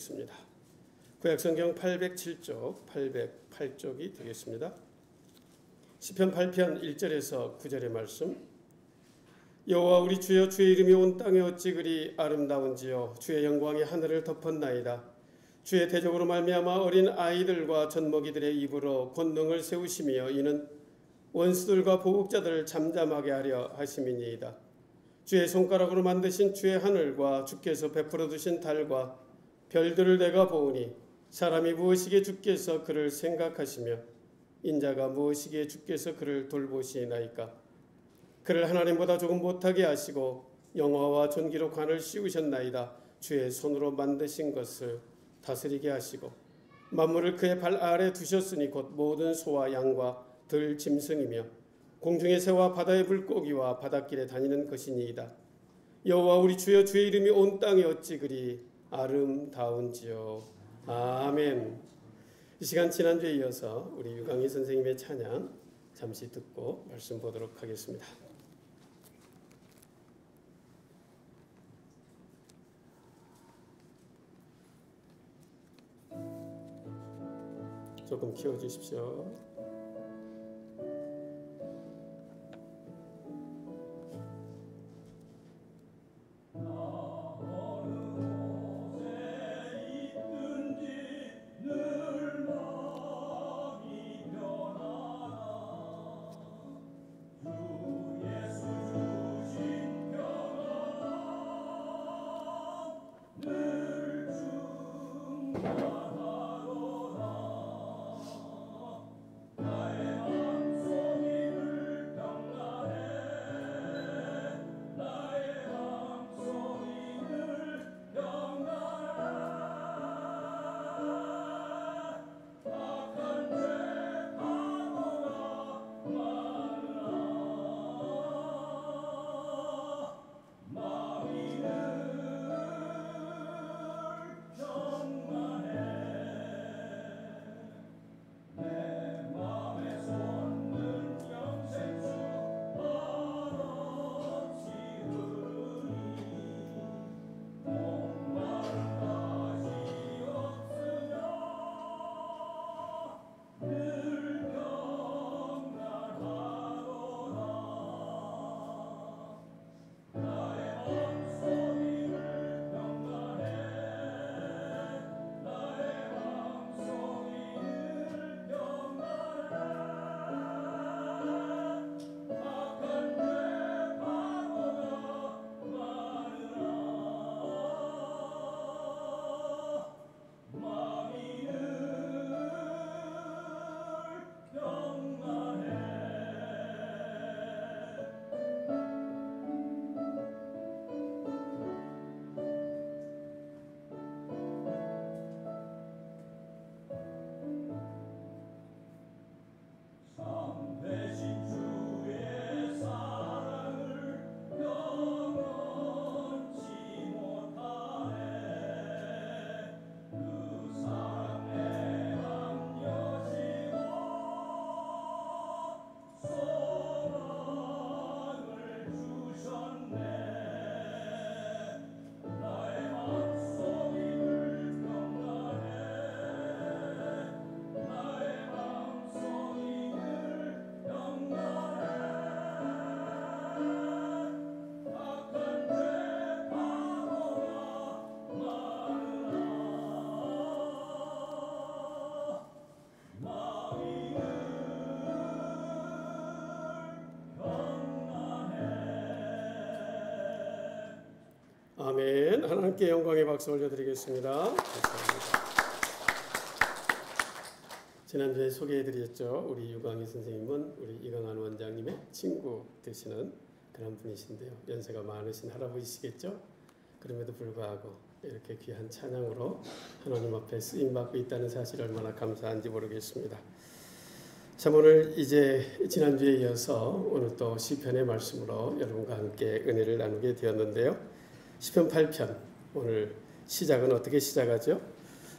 있습니다. 구약성경 807쪽, 808쪽이 되겠습니다. 시편 8편 1절에서 9절의 말씀. 여호와 우리 주여, 주의 이름이 온 땅에 어찌 그리 아름다운지요. 주의 영광이 하늘을 덮었나이다. 주의 대적으로 말미암아 어린 아이들과 젖먹이들의 입으로 권능을 세우시며 이는 원수들과 보복자들을 잠잠하게 하려 하심이니이다. 주의 손가락으로 만드신 주의 하늘과 주께서 베풀어 두신 달과 별들을 내가 보오니 사람이 무엇이기에 주께서 그를 생각하시며 인자가 무엇이기에 주께서 그를 돌보시나이까. 그를 하나님보다 조금 못하게 하시고 영화와 존귀로 관을 씌우셨나이다. 주의 손으로 만드신 것을 다스리게 하시고 만물을 그의 발 아래 두셨으니 곧 모든 소와 양과 들 짐승이며 공중의 새와 바다의 물고기와 바닷길에 다니는 것이니이다. 여호와 우리 주여, 주의 이름이 온 땅에 어찌 그리 아름다운지요. 아멘. 이 시간 지난주에 이어서 우리 유강희 선생님의 찬양 잠시 듣고 말씀 보도록 하겠습니다. 조금 키워주십시오. 아멘. 하나님께 영광의 박수 올려드리겠습니다. 감사합니다. 지난주에 소개해드렸죠. 우리 유광희 선생님은 우리 이강한 원장님의 친구 되시는 그런 분이신데요. 연세가 많으신 할아버지시겠죠. 그럼에도 불구하고 이렇게 귀한 찬양으로 하나님 앞에 쓰임받고 있다는 사실 얼마나 감사한지 모르겠습니다. 참 오늘 이제 지난주에 이어서 오늘 또 시편의 말씀으로 여러분과 함께 은혜를 나누게 되었는데요. 시편 8편 오늘 시작은 어떻게 시작하죠?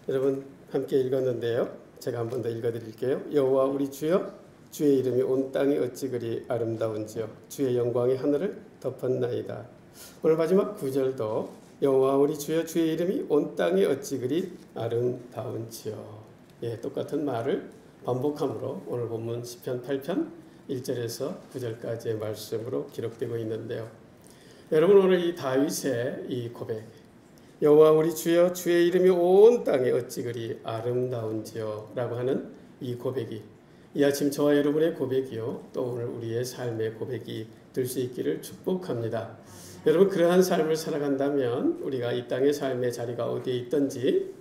여러분 함께 읽었는데요. 제가 한 번 더 읽어드릴게요. 여호와 우리 주여, 주의 이름이 온 땅이 어찌 그리 아름다운지요. 주의 영광이 하늘을 덮었나이다. 오늘 마지막 9절도 여호와 우리 주여 주의 이름이 온 땅에 어찌 그리 아름다운지요. 예, 똑같은 말을 반복함으로 오늘 본문 시편 8편 1절에서 9절까지의 말씀으로 기록되고 있는데요. 여러분, 오늘 이 다윗의 이 고백, 여호와 우리 주여 주의 이름이 온 땅에 어찌 그리 아름다운지요 라고 하는 이 고백이 이 아침 저와 여러분의 고백이요, 또 오늘 우리의 삶의 고백이 될 수 있기를 축복합니다. 여러분, 그러한 삶을 살아간다면 우리가 이 땅의 삶의 자리가 어디에 있든지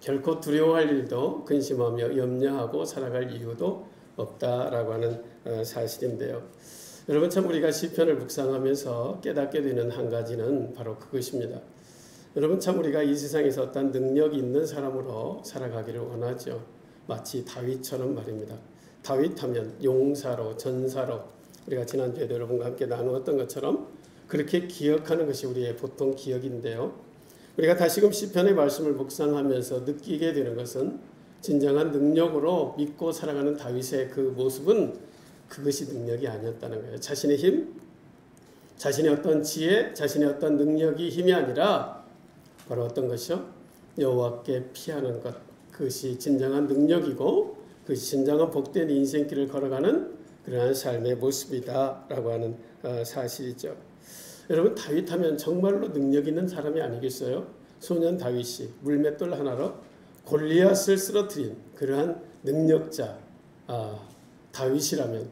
결코 두려워할 일도 근심하며 염려하고 살아갈 이유도 없다라고 하는 사실인데요. 여러분, 참 우리가 시편을 묵상하면서 깨닫게 되는 한 가지는 바로 그것입니다. 여러분, 참 우리가 이 세상에서 어떤 능력이 있는 사람으로 살아가기를 원하죠. 마치 다윗처럼 말입니다. 다윗 하면 용사로, 전사로, 우리가 지난주에도 여러분과 함께 나누었던 것처럼 그렇게 기억하는 것이 우리의 보통 기억인데요. 우리가 다시금 시편의 말씀을 묵상하면서 느끼게 되는 것은 진정한 능력으로 믿고 살아가는 다윗의 그 모습은 그것이 능력이 아니었다는 거예요. 자신의 힘, 자신의 어떤 지혜, 자신의 어떤 능력이 힘이 아니라 바로 어떤 것이요? 여호와께 피하는 것, 그것이 진정한 능력이고 그것이 진정한 복된 인생길을 걸어가는 그러한 삶의 모습이다라고 하는 사실이죠. 여러분, 다윗 하면 정말로 능력 있는 사람이 아니겠어요? 소년 다윗이 물맷돌 하나로 골리앗을 쓰러뜨린 그러한 능력자 다윗이라면,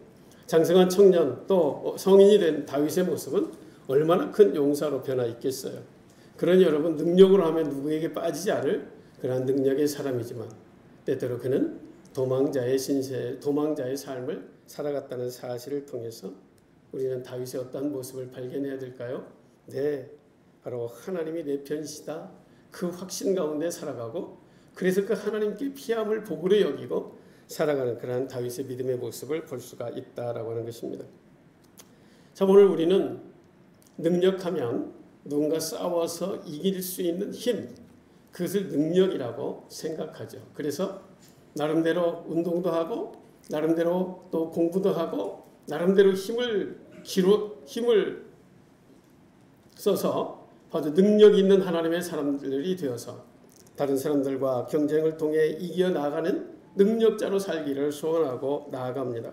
장성한 청년 또 성인이 된 다윗의 모습은 얼마나 큰 용사로 변화 있겠어요. 그러니 여러분, 능력으로 하면 누구에게 빠지지 않을 그러한 능력의 사람이지만 때때로 그는 도망자의 신세, 도망자의 삶을 살아갔다는 사실을 통해서 우리는 다윗의 어떠한 모습을 발견해야 될까요? 네, 바로 하나님이 내 편이시다, 그 확신 가운데 살아가고, 그래서 그 하나님께 피함을 복으로 여기고 살아가는 그러한 다윗의 믿음의 모습을 볼 수가 있다라고 하는 것입니다. 자, 오늘 우리는 능력하면 누군가 싸워서 이길 수 있는 힘, 그것을 능력이라고 생각하죠. 그래서 나름대로 운동도 하고 나름대로 또 공부도 하고 나름대로 힘을 써서 아주 능력 있는 하나님의 사람들이 되어서 다른 사람들과 경쟁을 통해 이겨나가는 능력자로 살기를 소원하고 나아갑니다.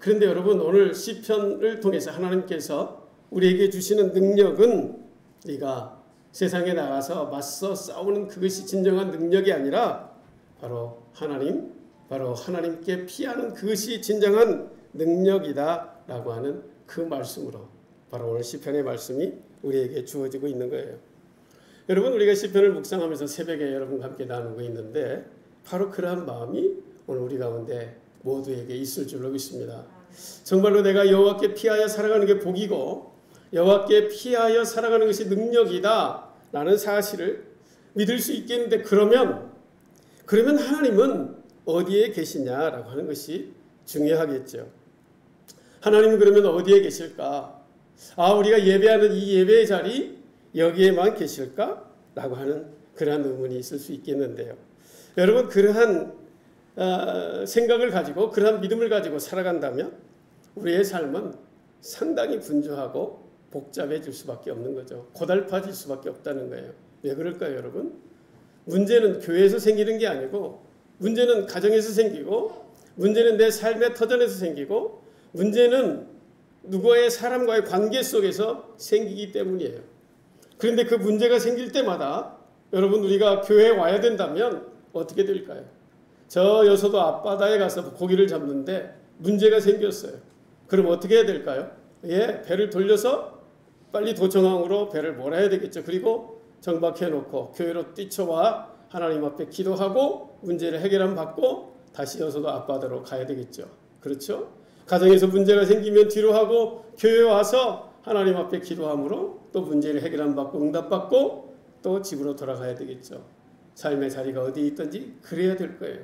그런데 여러분, 오늘 시편을 통해서 하나님께서 우리에게 주시는 능력은 우리가 세상에 나가서 맞서 싸우는 그것이 진정한 능력이 아니라 바로 하나님, 바로 하나님께 피하는 그것이 진정한 능력이다라고 하는 그 말씀으로 바로 오늘 시편의 말씀이 우리에게 주어지고 있는 거예요. 여러분, 우리가 시편을 묵상하면서 새벽에 여러분과 함께 나누고 있는데 바로 그러한 마음이 오늘 우리 가운데 모두에게 있을 줄로 믿습니다. 정말로 내가 여호와께 피하여 살아가는 게 복이고 여호와께 피하여 살아가는 것이 능력이다 라는 사실을 믿을 수 있겠는데, 그러면 하나님은 어디에 계시냐라고 하는 것이 중요하겠죠. 하나님은 그러면 어디에 계실까? 우리가 예배하는 이 예배의 자리 여기에만 계실까? 라고 하는 그러한 의문이 있을 수 있겠는데요. 여러분, 그러한 생각을 가지고 그러한 믿음을 가지고 살아간다면 우리의 삶은 상당히 분주하고 복잡해질 수밖에 없는 거죠. 고달파질 수밖에 없다는 거예요. 왜 그럴까요, 여러분? 문제는 교회에서 생기는 게 아니고, 문제는 가정에서 생기고, 문제는 내 삶의 터전에서 생기고, 문제는 누구의 사람과의 관계 속에서 생기기 때문이에요. 그런데 그 문제가 생길 때마다 여러분, 우리가 교회에 와야 된다면 어떻게 될까요? 저 여서도 앞바다에 가서 고기를 잡는데 문제가 생겼어요. 그럼 어떻게 해야 될까요? 배를 돌려서 빨리 도청항으로 배를 몰아야 되겠죠. 그리고 정박해놓고 교회로 뛰쳐와 하나님 앞에 기도하고 문제를 해결함 받고 다시 여서도 앞바다로 가야 되겠죠. 그렇죠? 가정에서 문제가 생기면 뒤로 하고 교회에 와서 하나님 앞에 기도함으로 또 문제를 해결함 받고 응답받고 또 집으로 돌아가야 되겠죠. 삶의 자리가 어디에 있든지 그래야 될 거예요.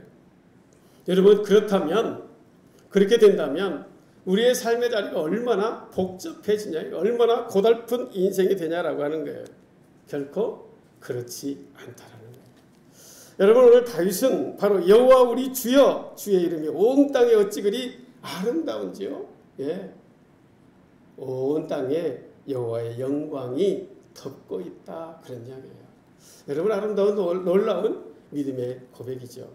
여러분, 그렇게 된다면 우리의 삶의 자리가 얼마나 복잡해지냐, 얼마나 고달픈 인생이 되냐라고 하는 거예요. 결코 그렇지 않다라는 거예요. 여러분, 오늘 다윗은 바로 여호와 우리 주여 주의 이름이 온 땅에 어찌 그리 아름다운지요. 온 땅에 여호와의 영광이 덮고 있다. 그런 이야기예요. 여러분 아름다운 놀라운 믿음의 고백이죠.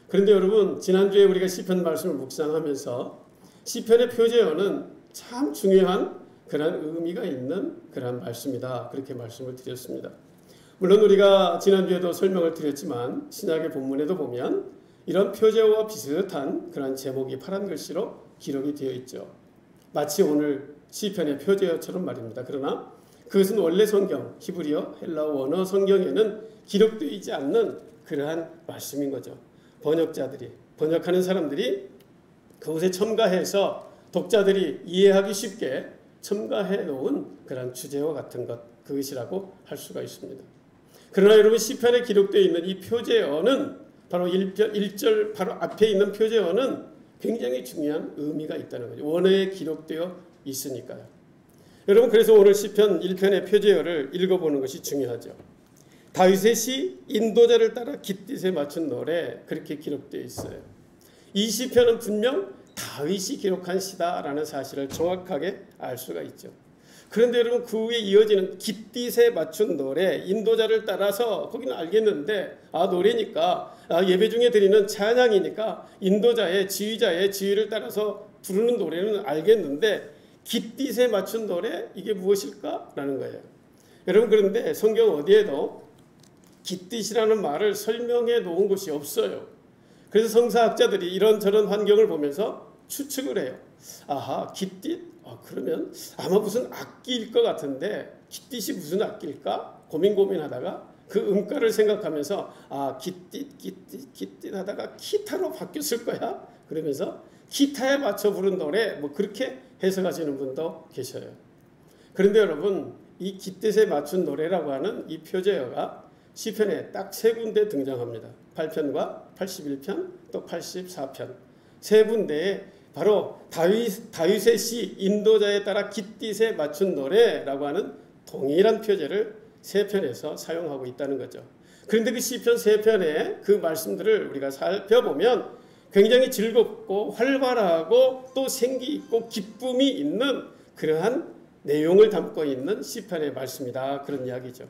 그런데 여러분 지난주에 우리가 시편 말씀을 묵상하면서 시편의 표제어는 참 중요한 그런 의미가 있는 그런 말씀이다. 그렇게 말씀을 드렸습니다. 물론 우리가 지난주에도 설명을 드렸지만 신약의 본문에도 보면 이런 표제어와 비슷한 그런 제목이 파란 글씨로 기록이 되어 있죠. 마치 오늘 시편의 표제어처럼 말입니다. 그러나 그것은 원래 성경, 히브리어, 헬라어 원어 성경에는 기록되어 있지 않는 그러한 말씀인 거죠. 번역하는 사람들이 그것에 첨가해서 독자들이 이해하기 쉽게 첨가해 놓은 그런 주제와 같은 것, 그것이라고 할 수가 있습니다. 그러나 여러분 시편에 기록되어 있는 이 표제어는 바로 1절 바로 앞에 있는 표제어는 굉장히 중요한 의미가 있다는 거죠. 원어에 기록되어 있으니까요. 여러분 그래서 오늘 시편 1편의 표제어를 읽어보는 것이 중요하죠. 다윗의 시 인도자를 따라 깃딧에 맞춘 노래 그렇게 기록되어 있어요. 이 시편은 분명 다윗이 기록한 시다라는 사실을 정확하게 알 수가 있죠. 그런데 여러분 그 후에 이어지는 깃딧에 맞춘 노래 인도자를 따라서 거기는 알겠는데 노래니까 예배 중에 드리는 찬양이니까 인도자의 지휘자의 지휘를 따라서 부르는 노래는 알겠는데 깃딧에 맞춘 노래 이게 무엇일까? 라는 거예요. 여러분 그런데 성경 어디에도 깃딧이라는 말을 설명해 놓은 곳이 없어요. 그래서 성사학자들이 이런저런 환경을 보면서 추측을 해요. 아하 깃딧? 그러면 아마 무슨 악기일 것 같은데 깃딧이 무슨 악기일까? 고민하다가 그 음가를 생각하면서 깃딧 하다가 기타로 바뀌었을 거야? 그러면서 기타에 맞춰 부른 노래 뭐 그렇게 해석하시는 분도 계셔요. 그런데 여러분 이 깃딧에 맞춘 노래라고 하는 이 표제어가 시편에 딱 세 군데 등장합니다. 8편과 81편 또 84편 세 군데에 바로 다윗의 시 인도자에 따라 깃딧에 맞춘 노래라고 하는 동일한 표제를 세 편에서 사용하고 있다는 거죠. 그런데 그 시편 세 편의 그 말씀들을 우리가 살펴보면 굉장히 즐겁고 활발하고 또 생기 있고 기쁨이 있는 그러한 내용을 담고 있는 시편의 말씀이다. 그런 이야기죠.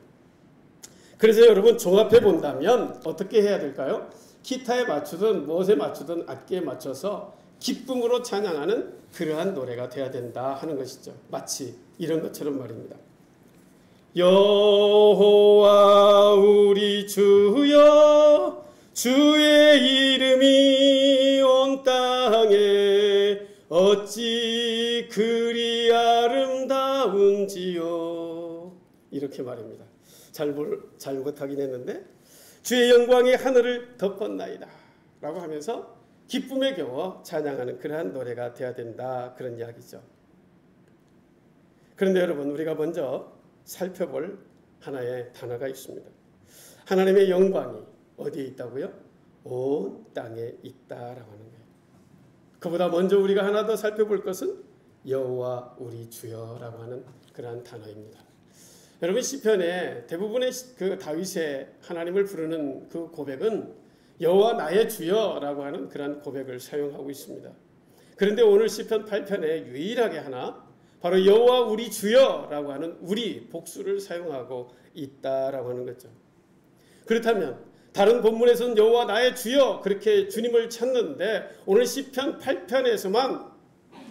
그래서 여러분 종합해 본다면 어떻게 해야 될까요? 기타에 맞추든 무엇에 맞추든 악기에 맞춰서 기쁨으로 찬양하는 그러한 노래가 돼야 된다 하는 것이죠. 마치 이런 것처럼 말입니다. 여호와 우리 주여 주의 이름이 온 땅에 어찌 그리 아름다운지요. 이렇게 말입니다. 잘 못하긴 했는데 주의 영광이 하늘을 덮었나이다 라고 하면서 기쁨에 겨워 찬양하는 그러한 노래가 되어야 된다. 그런 이야기죠. 그런데 여러분 우리가 먼저 살펴볼 하나의 단어가 있습니다. 하나님의 영광이 어디에 있다고요? 온 땅에 있다라고 하는 거예요. 그보다 먼저 우리가 하나 더 살펴볼 것은 여호와 우리 주여라고 하는 그러한 단어입니다. 여러분 시편에 대부분의 그 다윗의 하나님을 부르는 그 고백은 여호와 나의 주여라고 하는 그런 고백을 사용하고 있습니다. 그런데 오늘 시편 8편에 유일하게 하나 바로 여호와 우리 주여라고 하는 우리 복수를 사용하고 있다라고 하는 거죠. 그렇다면 다른 본문에서는 여호와 나의 주여 그렇게 주님을 찾는데 오늘 시편 8편에서만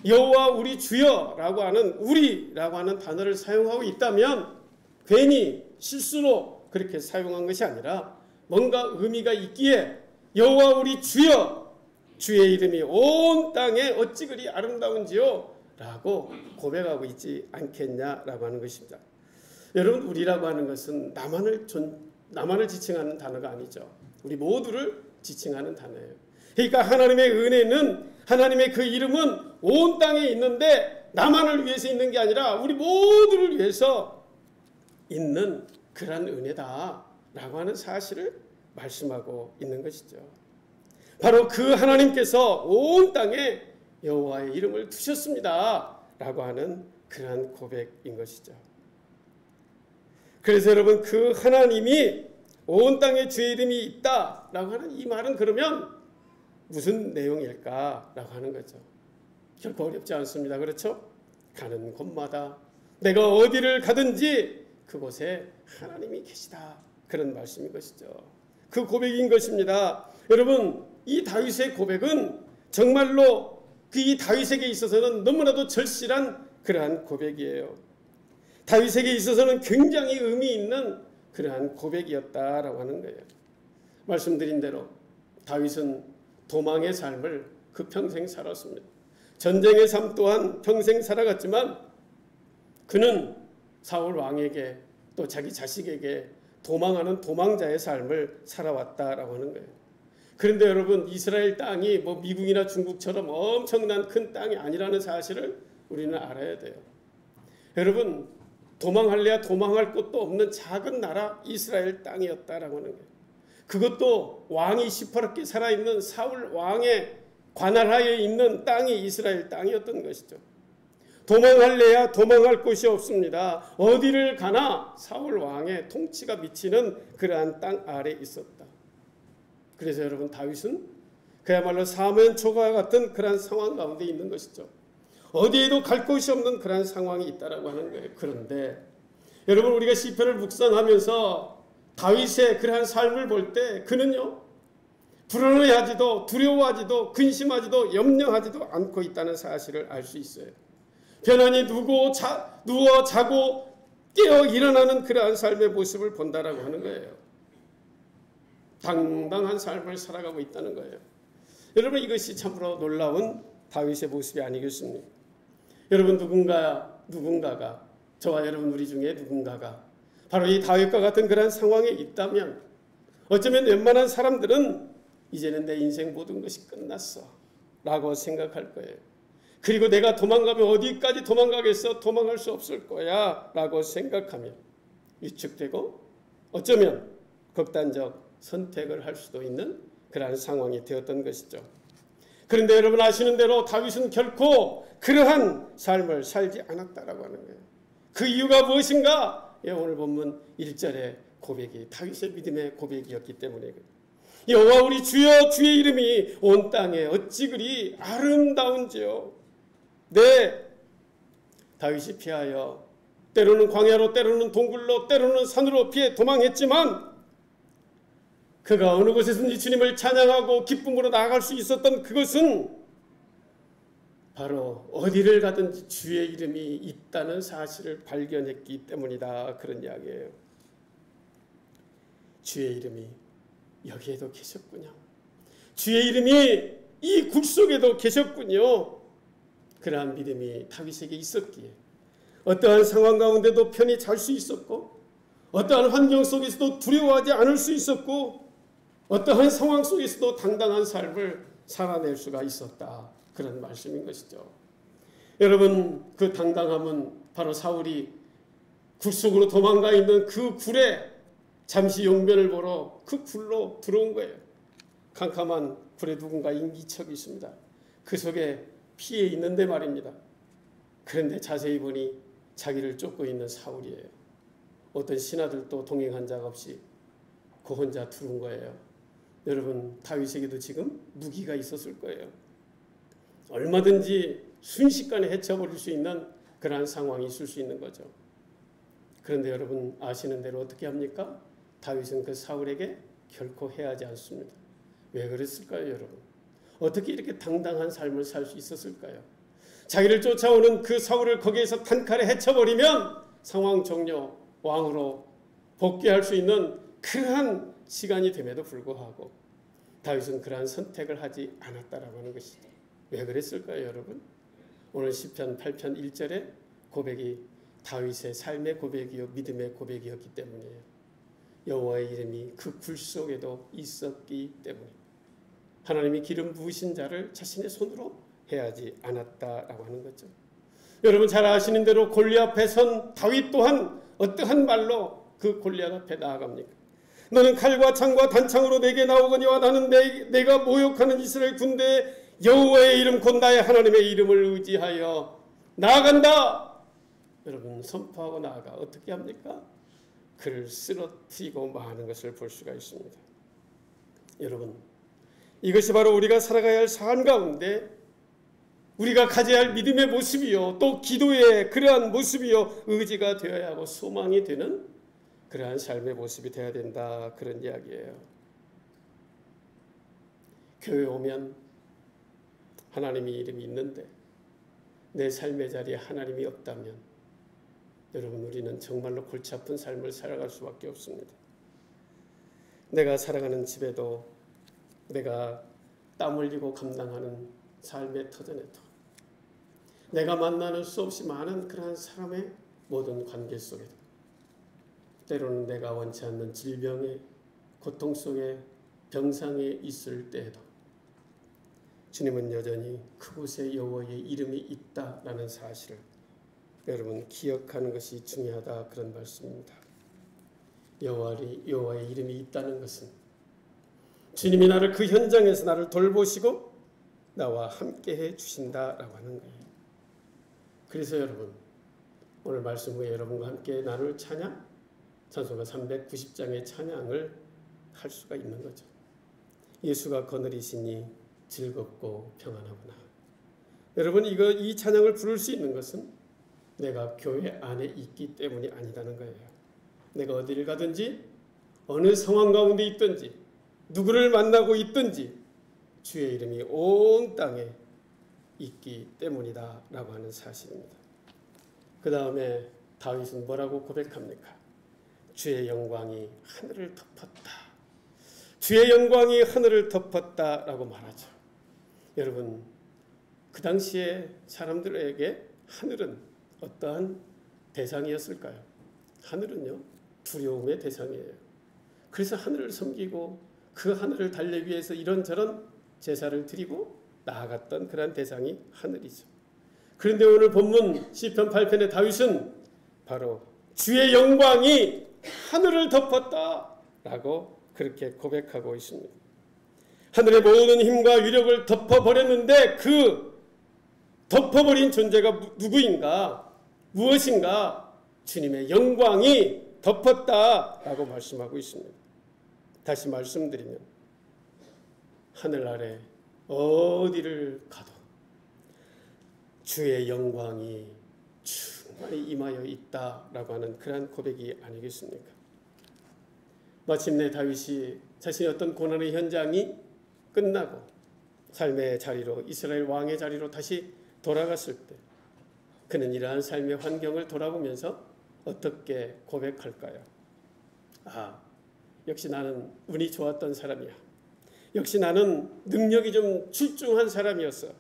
여호와 우리 주여라고 하는 우리라고 하는 단어를 사용하고 있다면 괜히 실수로 그렇게 사용한 것이 아니라 뭔가 의미가 있기에 여호와 우리 주여 주의 이름이 온 땅에 어찌 그리 아름다운지요 라고 고백하고 있지 않겠냐라고 하는 것입니다. 여러분 우리라고 하는 것은 나만을 지칭하는 단어가 아니죠. 우리 모두를 지칭하는 단어예요. 그러니까 하나님의 은혜는 하나님의 그 이름은 온 땅에 있는데 나만을 위해서 있는 게 아니라 우리 모두를 위해서 있는 그런 은혜다라고 하는 사실을 말씀하고 있는 것이죠. 바로 그 하나님께서 온 땅에 여호와의 이름을 두셨습니다 라고 하는 그러한 고백인 것이죠. 그래서 여러분 그 하나님이 온 땅에 주의 이름이 있다라고 하는 이 말은 그러면 무슨 내용일까라고 하는 거죠. 결코 어렵지 않습니다. 그렇죠? 가는 곳마다 내가 어디를 가든지 그곳에 하나님이 계시다. 그런 말씀인 것이죠. 그 고백인 것입니다. 여러분, 이 다윗의 고백은 정말로 이 다윗에게 있어서는 너무나도 절실한 그러한 고백이에요. 다윗에게 있어서는 굉장히 의미 있는 그러한 고백이었다라고 하는 거예요. 말씀드린 대로 다윗은 도망의 삶을 그 평생 살았습니다. 전쟁의 삶 또한 평생 살아갔지만 그는 사울 왕에게 또 자기 자식에게 도망하는 도망자의 삶을 살아왔다라고 하는 거예요. 그런데 여러분, 이스라엘 땅이 뭐 미국이나 중국처럼 엄청난 큰 땅이 아니라는 사실을 우리는 알아야 돼요. 여러분, 도망할래야 도망할 곳도 없는 작은 나라 이스라엘 땅이었다라고 하는 거예요. 그것도 왕이 시퍼렇게 살아있는 사울 왕의 관할하에 있는 땅이 이스라엘 땅이었던 것이죠. 도망할래야 도망할 곳이 없습니다. 어디를 가나 사울 왕의 통치가 미치는 그러한 땅 아래 있었다. 그래서 여러분, 다윗은 그야말로 사면초가 같은 그러한 상황 가운데 있는 것이죠. 어디에도 갈 곳이 없는 그러한 상황이 있다라고 하는 거예요. 그런데 여러분, 우리가 시편을 묵상하면서 다윗의 그러한 삶을 볼 때 그는요, 불안해하지도 두려워하지도 근심하지도 염려하지도 않고 있다는 사실을 알 수 있어요. 편안히 누워 자고 깨어 일어나는 그러한 삶의 모습을 본다라고 하는 거예요. 당당한 삶을 살아가고 있다는 거예요. 여러분, 이것이 참으로 놀라운 다윗의 모습이 아니겠습니까? 여러분, 누군가가 저와 여러분 우리 중에 누군가가 바로 이 다윗과 같은 그런 상황에 있다면 어쩌면 웬만한 사람들은 이제는 내 인생 모든 것이 끝났어 라고 생각할 거예요. 그리고 내가 도망가면 어디까지 도망가겠어? 도망갈 수 없을 거야 라고 생각하며 위축되고 어쩌면 극단적 선택을 할 수도 있는 그러한 상황이 되었던 것이죠. 그런데 여러분 아시는 대로 다윗은 결코 그러한 삶을 살지 않았다라고 하는 거예요. 그 이유가 무엇인가? 오늘 본문 1절의 고백이 다윗의 믿음의 고백이었기 때문에 여호와 우리 주여, 주의 이름이 온 땅에 어찌 그리 아름다운지요. 네, 다윗이 피하여 때로는 광야로 때로는 동굴로 때로는 산으로 피해 도망했지만 그가 어느 곳에서든지 주님을 찬양하고 기쁨으로 나아갈 수 있었던 그것은 바로 어디를 가든지 주의 이름이 있다는 사실을 발견했기 때문이다. 그런 이야기예요. 주의 이름이 여기에도 계셨군요. 주의 이름이 이 굴 속에도 계셨군요. 그러한 믿음이 다윗에게 있었기에 어떠한 상황 가운데도 편히 잘 수 있었고 어떠한 환경 속에서도 두려워하지 않을 수 있었고 어떠한 상황 속에서도 당당한 삶을 살아낼 수가 있었다. 그런 말씀인 것이죠. 여러분, 그 당당함은 바로 사울이 굴 속으로 도망가 있는 그 굴에 잠시 용변을 보러 그 굴로 들어온 거예요. 캄캄한 굴에 누군가 인기척이 있습니다. 그 속에 피해 있는데 말입니다. 그런데 자세히 보니 자기를 쫓고 있는 사울이에요. 어떤 신하들도 동행한 자 없이 그 혼자 들어온 거예요. 여러분, 다윗에게도 지금 무기가 있었을 거예요. 얼마든지 순식간에 해쳐버릴 수 있는 그러한 상황이 있을 수 있는 거죠. 그런데 여러분 아시는 대로 어떻게 합니까? 다윗은 그 사울에게 결코 해하지 않습니다. 왜 그랬을까요, 여러분? 어떻게 이렇게 당당한 삶을 살 수 있었을까요? 자기를 쫓아오는 그 사울을 거기에서 단칼에 해쳐버리면 상황 종료, 왕으로 복귀할 수 있는 그러한 시간이 됨에도 불구하고 다윗은 그러한 선택을 하지 않았다라고 하는 것이죠. 왜 그랬을까요, 여러분? 오늘 시편 8편 1절의 고백이 다윗의 삶의 고백이요 믿음의 고백이었기 때문이에요. 여호와의 이름이 그 굴 속에도 있었기 때문에 하나님이 기름 부으신 자를 자신의 손으로 해하지 않았다라고 하는 거죠. 여러분 잘 아시는 대로 골리앗 앞에 선 다윗 또한 어떠한 말로 그 골리앗 앞에 나아갑니까? 너는 칼과 창과 단창으로 내게 나오거니와 나는 내가 모욕하는 이스라엘 군대에 여호와의 이름 곧 나의 하나님의 이름을 의지하여 나아간다. 여러분 선포하고 나아가 어떻게 합니까? 그를 쓰러뜨리고 마는 것을 볼 수가 있습니다. 여러분 이것이 바로 우리가 살아가야 할 삶 가운데 우리가 가져야 할 믿음의 모습이요, 또 기도의 그러한 모습이요, 의지가 되어야 하고 소망이 되는 그러한 삶의 모습이 되어야 된다, 그런 이야기예요. 교회 오면 하나님의 이름이 있는데 내 삶의 자리에 하나님이 없다면 여러분, 우리는 정말로 골치 아픈 삶을 살아갈 수밖에 없습니다. 내가 살아가는 집에도 내가 땀 흘리고 감당하는 삶의 터전에도 내가 만나는 수없이 많은 그러한 사람의 모든 관계 속에도 때로는 내가 원치 않는 질병의 고통 속에 병상에 있을 때에도 주님은 여전히 그곳에 여호와의 이름이 있다라는 사실을 여러분 기억하는 것이 중요하다, 그런 말씀입니다. 여호와의 이름이 있다는 것은 주님이 나를 그 현장에서 나를 돌보시고 나와 함께해 주신다라고 하는 거예요. 그래서 여러분, 오늘 말씀 후에 여러분과 함께 나눌 찬양, 찬송가 390장의 찬양을 할 수가 있는 거죠. 예수가 거느리시니 즐겁고 평안하구나. 여러분, 이 찬양을 부를 수 있는 것은 내가 교회 안에 있기 때문이 아니라는 거예요. 내가 어디를 가든지 어느 상황 가운데 있든지 누구를 만나고 있든지 주의 이름이 온 땅에 있기 때문이다 라고 하는 사실입니다. 그 다음에 다윗은 뭐라고 고백합니까? 주의 영광이 하늘을 덮었다. 주의 영광이 하늘을 덮었다 라고 말하죠. 여러분, 그 당시에 사람들에게 하늘은 어떠한 대상이었을까요? 하늘은요, 두려움의 대상이에요. 그래서 하늘을 섬기고 그 하늘을 달래기 위해서 이런저런 제사를 드리고 나아갔던 그런 대상이 하늘이죠. 그런데 오늘 본문 시편 8편의 다윗은 바로 주의 영광이 하늘을 덮었다라고 그렇게 고백하고 있습니다. 하늘의 모든 힘과 위력을 덮어버렸는데 그 덮어버린 존재가 누구인가? 무엇인가? 주님의 영광이 덮었다라고 말씀하고 있습니다. 다시 말씀드리면 하늘 아래 어디를 가도 주의 영광이 충만히 임하여 있다라고 하는 그러한 고백이 아니겠습니까? 마침내 다윗이 자신의 어떤 고난의 현장이 끝나고 삶의 자리로, 이스라엘 왕의 자리로 다시 돌아갔을 때 그는 이러한 삶의 환경을 돌아보면서 어떻게 고백할까요? 역시 나는 운이 좋았던 사람이야. 역시 나는 능력이 좀 출중한 사람이었어.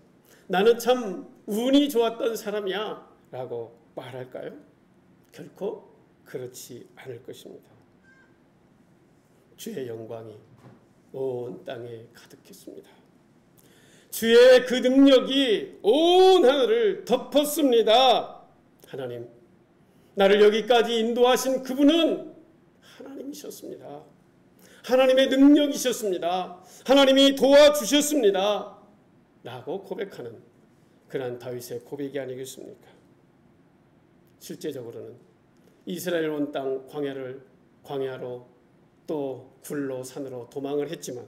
나는 참 운이 좋았던 사람이야 라고 말할까요? 결코 그렇지 않을 것입니다. 주의 영광이 온 땅에 가득했습니다. 주의 그 능력이 온 하늘을 덮었습니다. 하나님, 나를 여기까지 인도하신 그분은 하나님이셨습니다. 하나님의 능력이셨습니다. 하나님이 도와주셨습니다. 라고 고백하는 그러한 다윗의 고백이 아니겠습니까? 실제적으로는 이스라엘 온 땅 광야로 또 굴로 산으로 도망을 했지만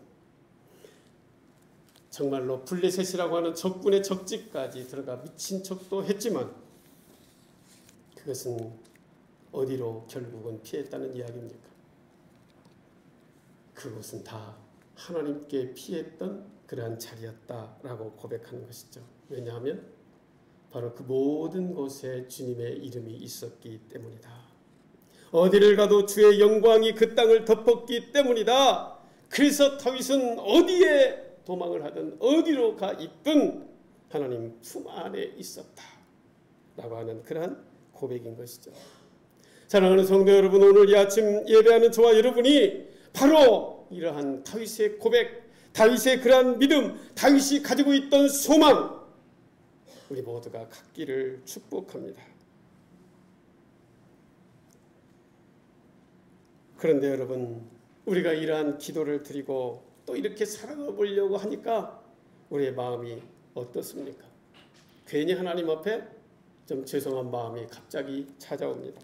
정말로 블레셋이라고 하는 적군의 적지까지 들어가 미친 척도 했지만 그것은 어디로 결국은 피했다는 이야기입니까? 그것은 다 하나님께 피했던 그러한 자리였다라고 고백하는 것이죠. 왜냐하면 바로 그 모든 곳에 주님의 이름이 있었기 때문이다. 어디를 가도 주의 영광이 그 땅을 덮었기 때문이다. 그래서 다윗은 어디에 도망을 하든 어디로 가 있든 하나님 품 안에 있었다 라고 하는 그러한 고백인 것이죠. 사랑하는 성도 여러분, 오늘 이 아침 예배하는 저와 여러분이 바로 이러한 다윗의 고백, 다윗의 그러한 믿음, 다윗이 가지고 있던 소망, 우리 모두가 갖기를 축복합니다. 그런데 여러분, 우리가 이러한 기도를 드리고 또 이렇게 살아가 보려고 하니까 우리의 마음이 어떻습니까? 괜히 하나님 앞에 좀 죄송한 마음이 갑자기 찾아옵니다.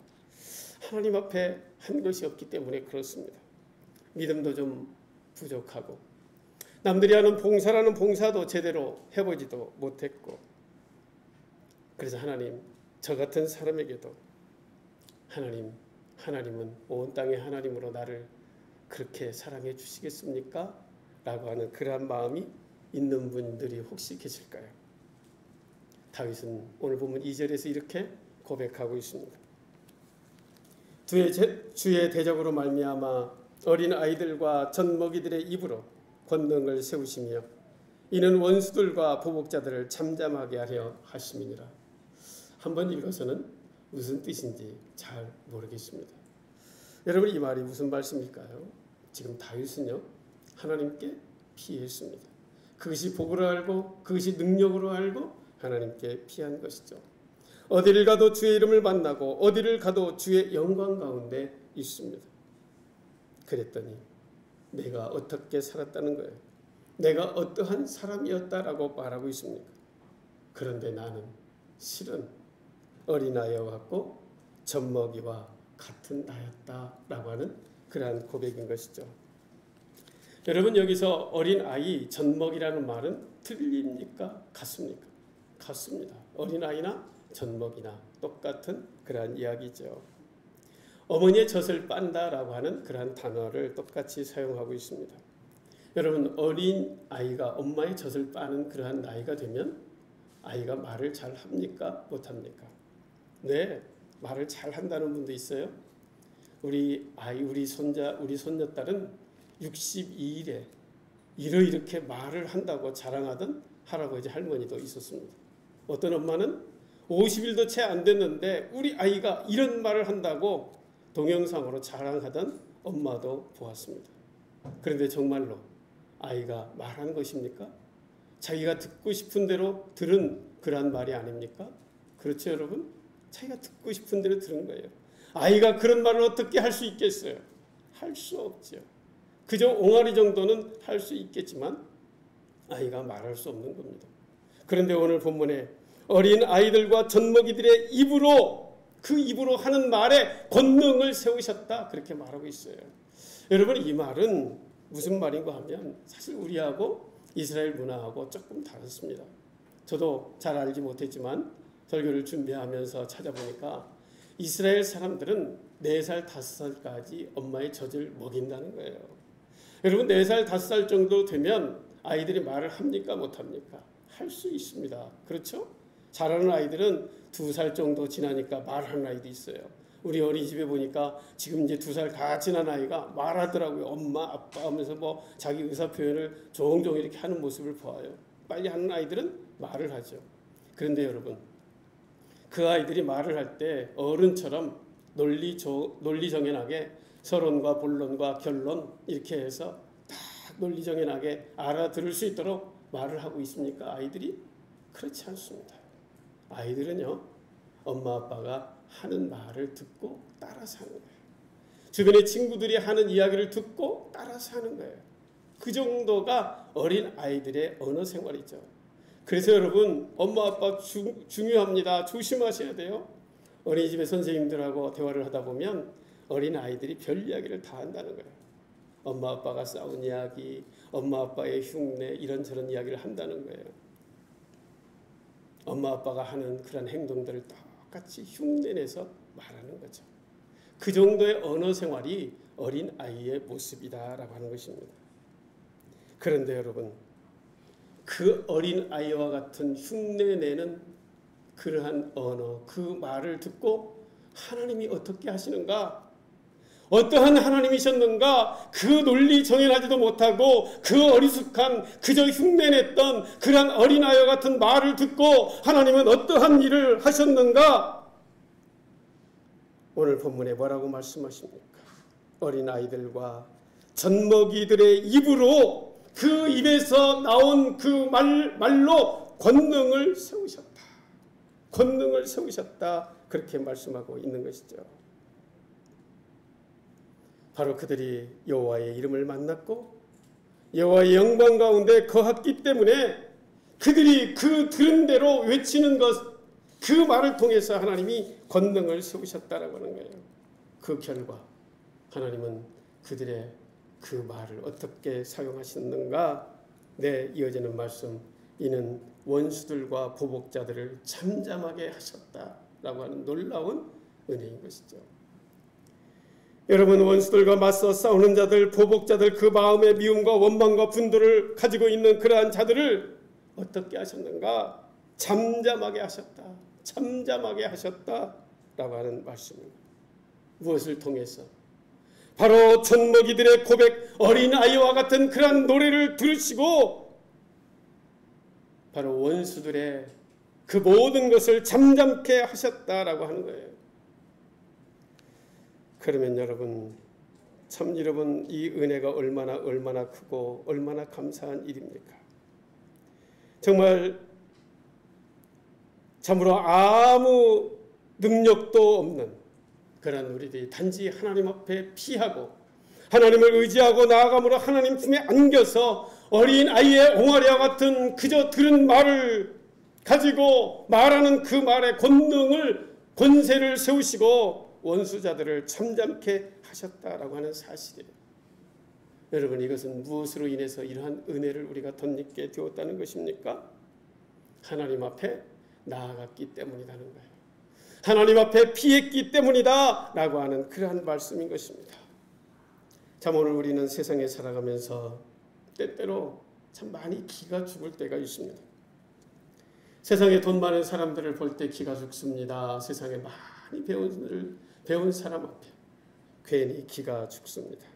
하나님 앞에 한 것이 없기 때문에 그렇습니다. 믿음도 좀 부족하고 남들이 하는 봉사라는 봉사도 제대로 해보지도 못했고 그래서 하나님, 저 같은 사람에게도 하나님은 온 땅의 하나님으로 나를 그렇게 사랑해 주시겠습니까? 라고 하는 그러한 마음이 있는 분들이 혹시 계실까요? 다윗은 오늘 보면 2절에서 이렇게 고백하고 있습니다. 주의 대적으로 말미암아 어린 아이들과 젖먹이들의 입으로 권능을 세우시며 이는 원수들과 보복자들을 잠잠하게 하려 하심이니라. 한번 읽어서는 무슨 뜻인지 잘 모르겠습니다. 여러분, 이 말이 무슨 말씀일까요? 지금 다윗은요, 하나님께 피했습니다. 그것이 복으로 알고 그것이 능력으로 알고 하나님께 피한 것이죠. 어디를 가도 주의 이름을 만나고 어디를 가도 주의 영광 가운데 있습니다. 그랬더니 내가 어떻게 살았다는 거예요. 내가 어떠한 사람이었다라고 말하고 있습니까? 그런데 나는 실은 어린아이와 같고 젖먹이와 같은 나였다라고 하는 그러한 고백인 것이죠. 여러분, 여기서 어린아이, 젖먹이라는 말은 틀립니까? 같습니까? 같습니다. 어린아이나 젖먹이나 똑같은 그러한 이야기죠. 어머니의 젖을 빤다라고 하는 그러한 단어를 똑같이 사용하고 있습니다. 여러분, 어린아이가 엄마의 젖을 빠는 그러한 나이가 되면 아이가 말을 잘 합니까? 못합니까? 네, 말을 잘 한다는 분도 있어요. 우리 아이, 우리 손자, 우리 손녀딸은 62일에 이렇게 말을 한다고 자랑하던 할아버지 할머니도 있었습니다. 어떤 엄마는 50일도 채 안 됐는데 우리 아이가 이런 말을 한다고 동영상으로 자랑하던 엄마도 보았습니다. 그런데 정말로 아이가 말한 것입니까? 자기가 듣고 싶은 대로 들은 그러한 말이 아닙니까? 그렇죠, 여러분? 자기가 듣고 싶은 대로 들은 거예요. 아이가 그런 말을 어떻게 할 수 있겠어요? 할 수 없죠. 그저 옹알이 정도는 할 수 있겠지만 아이가 말할 수 없는 겁니다. 그런데 오늘 본문에 어린 아이들과 젖먹이들의 입으로, 그 입으로 하는 말에 권능을 세우셨다, 그렇게 말하고 있어요. 여러분, 이 말은 무슨 말인가 하면 사실 우리하고 이스라엘 문화하고 조금 다릅니다. 저도 잘 알지 못했지만 설교를 준비하면서 찾아보니까 이스라엘 사람들은 4살, 5살까지 엄마의 젖을 먹인다는 거예요. 여러분, 4살, 5살 정도 되면 아이들이 말을 합니까? 못합니까? 할 수 있습니다. 그렇죠? 잘하는 아이들은 2살 정도 지나니까 말하는 아이도 있어요. 우리 어린이집에 보니까 지금 이제 2살 다 지난 아이가 말하더라고요. 엄마, 아빠 하면서 뭐 자기 의사 표현을 종종 이렇게 하는 모습을 보아요. 빨리 하는 아이들은 말을 하죠. 그런데 여러분, 그 아이들이 말을 할 때 어른처럼 논리정연하게 서론과 본론과 결론 이렇게 해서 딱 논리정연하게 알아들을 수 있도록 말을 하고 있습니까? 아이들이? 그렇지 않습니다. 아이들은요, 엄마 아빠가 하는 말을 듣고 따라서 하는 거예요. 주변의 친구들이 하는 이야기를 듣고 따라서 하는 거예요. 그 정도가 어린 아이들의 언어 생활이죠. 그래서 여러분, 엄마 아빠 중요합니다. 조심하셔야 돼요. 어린이집의 선생님들하고 대화를 하다 보면 어린 아이들이 별 이야기를 다 한다는 거예요. 엄마 아빠가 싸운 이야기, 엄마 아빠의 흉내, 이런저런 이야기를 한다는 거예요. 엄마 아빠가 하는 그런 행동들을 똑같이 흉내내서 말하는 거죠. 그 정도의 언어 생활이 어린 아이의 모습이다라고 하는 것입니다. 그런데 여러분, 그 어린 아이와 같은 흉내내는 그러한 언어, 그 말을 듣고 하나님이 어떻게 하시는가? 어떠한 하나님이셨는가? 그 논리 정연하지도 못하고 그 어리숙한 그저 흉내냈던 그런 어린아이와 같은 말을 듣고 하나님은 어떠한 일을 하셨는가? 오늘 본문에 뭐라고 말씀하십니까? 어린아이들과 젖먹이들의 입으로, 그 입에서 나온 그 말로 권능을 세우셨다. 권능을 세우셨다. 그렇게 말씀하고 있는 것이죠. 바로 그들이 여호와의 이름을 만났고 여호와의 영광 가운데 거했기 때문에 그들이 그 들은 대로 외치는 것, 그 말을 통해서 하나님이 권능을 세우셨다라고 하는 거예요. 그 결과 하나님은 그들의 그 말을 어떻게 사용하셨는가? 네, 이어지는 말씀 이는 원수들과 보복자들을 잠잠하게 하셨다라고 하는 놀라운 은혜인 것이죠. 여러분, 원수들과 맞서 싸우는 자들, 보복자들, 그 마음의 미움과 원망과 분노를 가지고 있는 그러한 자들을 어떻게 하셨는가? 잠잠하게 하셨다. 잠잠하게 하셨다라고 하는 말씀입니다. 무엇을 통해서? 바로 젖먹이들의 고백, 어린아이와 같은 그러한 노래를 들으시고 바로 원수들의 그 모든 것을 잠잠케 하셨다라고 하는 거예요. 그러면 여러분, 이 은혜가 얼마나 크고 얼마나 감사한 일입니까? 정말 참으로 아무 능력도 없는 그런 우리들이 단지 하나님 앞에 피하고 하나님을 의지하고 나아감으로 하나님 품에 안겨서 어린 아이의 옹알이와 같은 그저 들은 말을 가지고 말하는 그 말의 권세를 세우시고 원수자들을 잠잠케 하셨다라고 하는 사실이에요. 여러분, 이것은 무엇으로 인해서 이러한 은혜를 우리가 덧입게 되었다는 것입니까? 하나님 앞에 나아갔기 때문이라는 거예요. 하나님 앞에 피했기 때문이다 라고 하는 그러한 말씀인 것입니다. 참, 오늘 우리는 세상에 살아가면서 때때로 참 많이 기가 죽을 때가 있습니다. 세상에 돈 많은 사람들을 볼 때 기가 죽습니다. 세상에 많이 배운 사람 앞에 괜히 기가 죽습니다.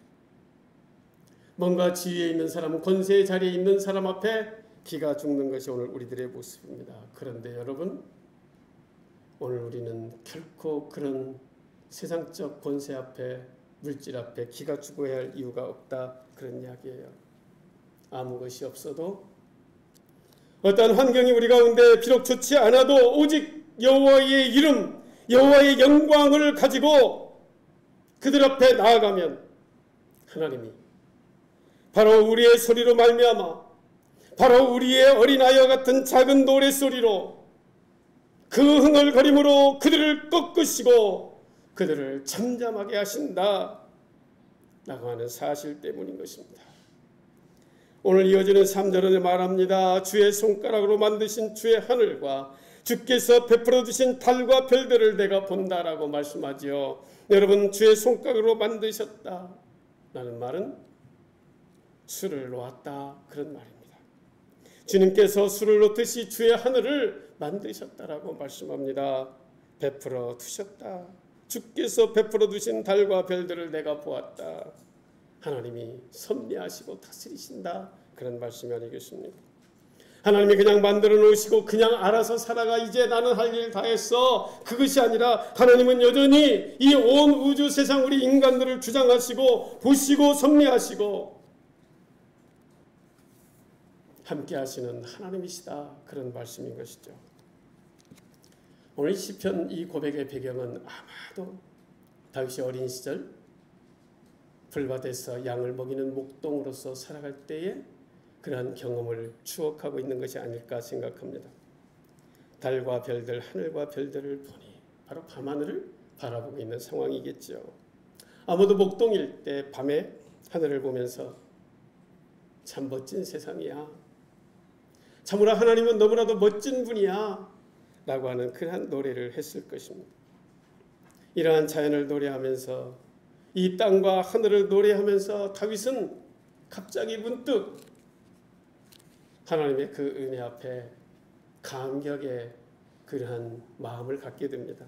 뭔가 지위에 있는 사람, 권세의 자리에 있는 사람 앞에 기가 죽는 것이 오늘 우리들의 모습입니다. 그런데 여러분, 오늘 우리는 결코 그런 세상적 권세 앞에, 물질 앞에 기가 죽어야 할 이유가 없다, 그런 이야기예요. 아무 것이 없어도 어떤 환경이 우리 가운데 비록 좋지 않아도 오직 여호와의 이름, 여호와의 영광을 가지고 그들 앞에 나아가면 하나님이 바로 우리의 소리로 말미암아, 바로 우리의 어린아이와 같은 작은 노랫소리로 그 흥얼거림으로 그들을 꺾으시고 그들을 잠잠하게 하신다 라고 하는 사실 때문인 것입니다. 오늘 이어지는 3절은 말합니다. 주의 손가락으로 만드신 주의 하늘과 주께서 베풀어 주신 달과 별들을 내가 본다라고 말씀하지요. 여러분, 주의 손가락으로 만드셨다 라는 말은 수를 놓았다, 그런 말입니다. 주님께서 수를 놓듯이 주의 하늘을 만드셨다라고 말씀합니다. 베풀어 두셨다. 주께서 베풀어 두신 달과 별들을 내가 보았다. 하나님이 섭리하시고 다스리신다, 그런 말씀이 아니겠습니까? 하나님이 그냥 만들어 놓으시고 그냥 알아서 살아가, 이제 나는 할 일 다 했어, 그것이 아니라 하나님은 여전히 이 온 우주 세상 우리 인간들을 주장하시고 보시고 섭리하시고 함께 하시는 하나님이시다, 그런 말씀인 것이죠. 오늘 시편 이 고백의 배경은 아마도 다윗이 어린 시절 불밭에서 양을 먹이는 목동으로서 살아갈 때의 그러한 경험을 추억하고 있는 것이 아닐까 생각합니다. 달과 별들, 하늘과 별들을 보니 바로 밤하늘을 바라보고 있는 상황이겠죠. 아무도 목동일 때 밤에 하늘을 보면서 참 멋진 세상이야, 참으로 하나님은 너무나도 멋진 분이야 라고 하는 그러한 노래를 했을 것입니다. 이러한 자연을 노래하면서, 이 땅과 하늘을 노래하면서 다윗은 갑자기 문득 하나님의 그 은혜 앞에 감격의 그러한 마음을 갖게 됩니다.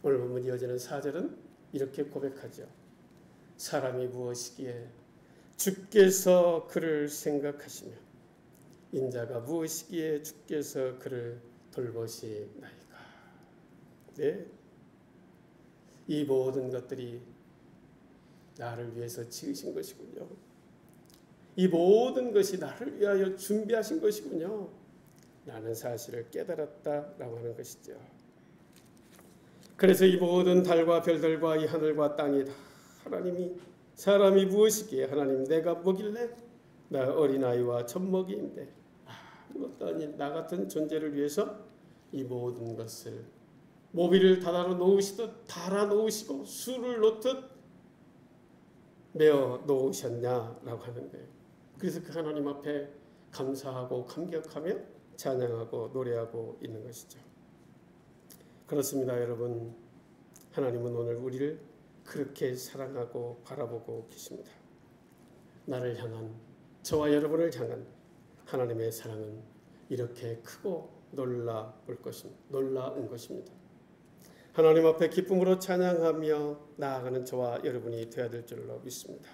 오늘 보면 이어지는 4절은 이렇게 고백하죠. 사람이 무엇이기에 주께서 그를 생각하시며 인자가 무엇이기에 주께서 그를 돌보시나이까. 네, 이 모든 것들이 나를 위해서 지으신 것이군요. 이 모든 것이 나를 위하여 준비하신 것이군요 라는 사실을 깨달았다라고 하는 것이죠. 그래서 이 모든 달과 별들과 이 하늘과 땅이 다 하나님이, 사람이 무엇이기에 하나님 내가 뭐길래, 나 어린아이와 젖먹이인데 아무것도 아닌 나 같은 존재를 위해서 이 모든 것을 모비를 달아 놓으시고 수를 놓듯 메어 놓으셨냐라고 하는 거예요. 그래서 그 하나님 앞에 감사하고 감격하며 찬양하고 노래하고 있는 것이죠. 그렇습니다, 여러분. 하나님은 오늘 우리를 그렇게 사랑하고 바라보고 계십니다. 나를 향한, 저와 여러분을 향한 하나님의 사랑은 이렇게 크고 놀라운 것입니다. 하나님 앞에 기쁨으로 찬양하며 나아가는 저와 여러분이 되어야 될 줄로 믿습니다.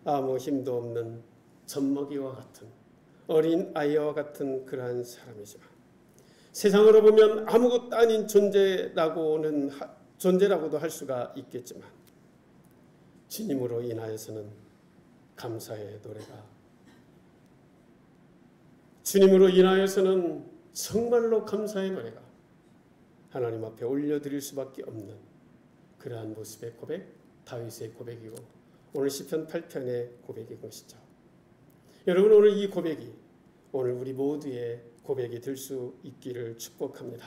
아무 힘도 없는 젖먹이와 같은, 어린 아이와 같은 그러한 사람이지만 세상으로 보면 아무것도 아닌 존재라고도 할 수가 있겠지만 주님으로 인하여서는 감사의 노래가, 주님으로 인하여서는 정말로 감사의 노래가 하나님 앞에 올려드릴 수밖에 없는 그러한 모습의 고백, 다윗의 고백이고 오늘 시편 8편의 고백인 것이죠. 여러분, 오늘 이 고백이 오늘 우리 모두의 고백이 될 수 있기를 축복합니다.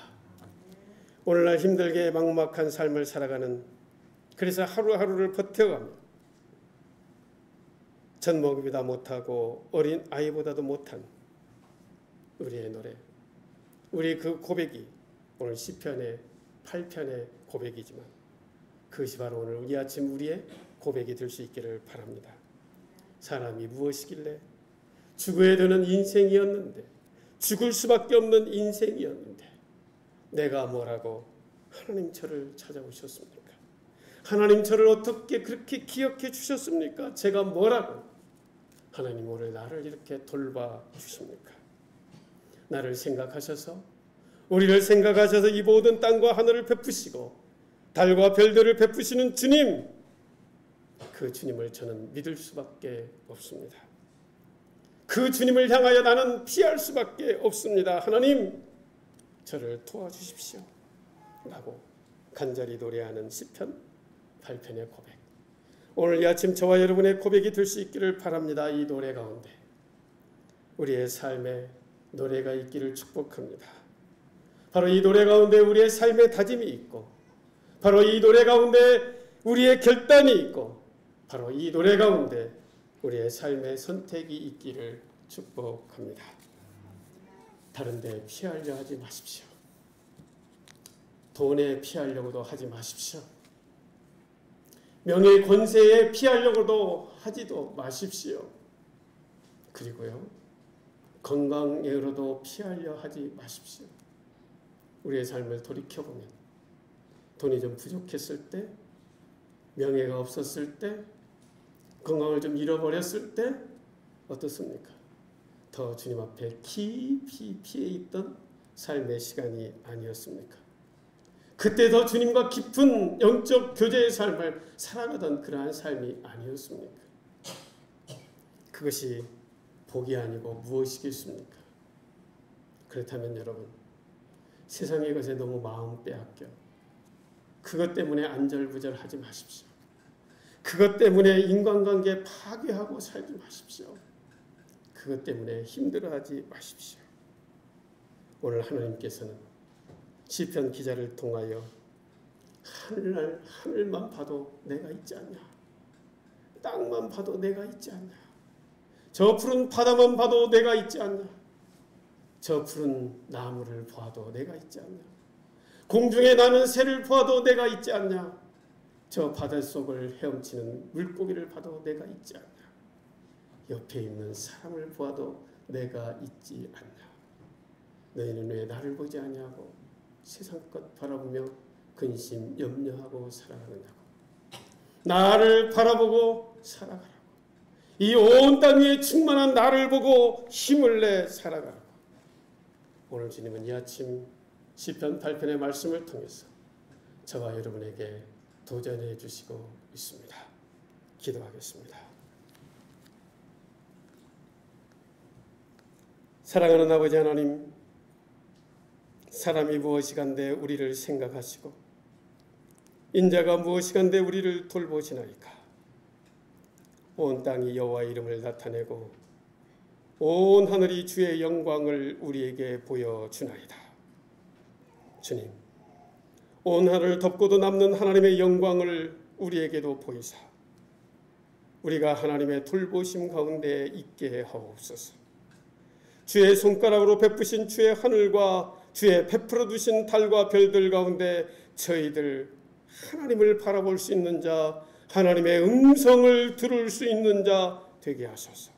오늘날 힘들게 막막한 삶을 살아가는, 그래서 하루하루를 버텨가며 젖먹이보다 못하고 어린 아이보다도 못한 우리의 노래, 우리 그 고백이 오늘 시편의 8편의 고백이지만 그것이 바로 오늘 이 아침 우리의 고백이 될 수 있기를 바랍니다. 사람이 무엇이길래 죽어야 되는 인생이었는데, 죽을 수밖에 없는 인생이었는데 내가 뭐라고 하나님 저를 찾아오셨습니까? 하나님 저를 어떻게 그렇게 기억해 주셨습니까? 제가 뭐라고 하나님 오늘 나를 이렇게 돌봐 주십니까? 나를 생각하셔서, 우리를 생각하셔서 이 모든 땅과 하늘을 베푸시고 달과 별들을 베푸시는 주님, 그 주님을 저는 믿을 수밖에 없습니다. 그 주님을 향하여 나는 피할 수밖에 없습니다. 하나님, 저를 도와주십시오 라고 간절히 노래하는 시편 8편의 고백, 오늘 이 아침 저와 여러분의 고백이 될 수 있기를 바랍니다. 이 노래 가운데 우리의 삶에 노래가 있기를 축복합니다. 바로 이 노래 가운데 우리의 삶의 다짐이 있고, 바로 이 노래 가운데 우리의 결단이 있고, 바로 이 노래 가운데 우리의 삶의 선택이 있기를 축복합니다. 다른 데 피하려 하지 마십시오. 돈에 피하려고도 하지 마십시오. 명예 권세에 피하려고도 하지도 마십시오. 그리고요, 건강으로도 피하려 하지 마십시오. 우리의 삶을 돌이켜보면 돈이 좀 부족했을 때, 명예가 없었을 때, 건강을 좀 잃어버렸을 때 어떻습니까? 더 주님 앞에 깊이 피해 있던 삶의 시간이 아니었습니까? 그때 더 주님과 깊은 영적 교제의 삶을 살아가던 그러한 삶이 아니었습니까? 그것이 복이 아니고 무엇이겠습니까? 그렇다면 여러분, 세상의 것에 너무 마음 빼앗겨 그것 때문에 안절부절하지 마십시오. 그것 때문에 인간관계 파괴하고 살지 마십시오. 그것 때문에 힘들어하지 마십시오. 오늘 하나님께서는 시편 기자를 통하여 하늘만 봐도 내가 있지 않냐, 땅만 봐도 내가 있지 않냐, 저 푸른 바다만 봐도 내가 있지 않냐, 저 푸른 나무를 보아도 내가 있지 않냐, 공중에 나는 새를 보아도 내가 있지 않냐, 저 바닷속을 헤엄치는 물고기를 봐도 내가 있지 않냐, 옆에 있는 사람을 보아도 내가 있지 않냐, 너희는 왜 나를 보지 않냐고 세상 것 바라보며 근심 염려하고 살아가느냐고. 나를 바라보고 살아가라고. 이 온 땅 위에 충만한 나를 보고 힘을 내 살아가라고. 오늘 주님은 이 아침 시편 8편의 말씀을 통해서 저와 여러분에게 도전해 주시고 있습니다. 기도하겠습니다. 사랑하는 아버지 하나님, 사람이 무엇이간데 우리를 생각하시고 인자가 무엇이간데 우리를 돌보시나이까. 온 땅이 여호와의 이름을 나타내고 온 하늘이 주의 영광을 우리에게 보여주나이다. 주님, 온 하늘을 덮고도 남는 하나님의 영광을 우리에게도 보이사 우리가 하나님의 돌보심 가운데 있게 하옵소서. 주의 손가락으로 베푸신 주의 하늘과 주의 베풀어 두신 달과 별들 가운데 저희들 하나님을 바라볼 수 있는 자, 하나님의 음성을 들을 수 있는 자 되게 하소서.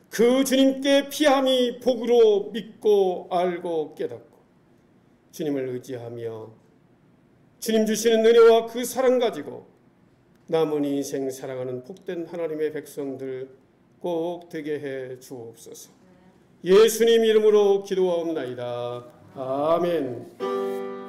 그 주님께 피함이 복으로 믿고 알고 깨닫고 주님을 의지하며 주님 주시는 은혜와 그 사랑 가지고 남은 인생 살아가는 복된 하나님의 백성들 꼭 되게 해 주옵소서. 예수님 이름으로 기도하옵나이다. 아멘.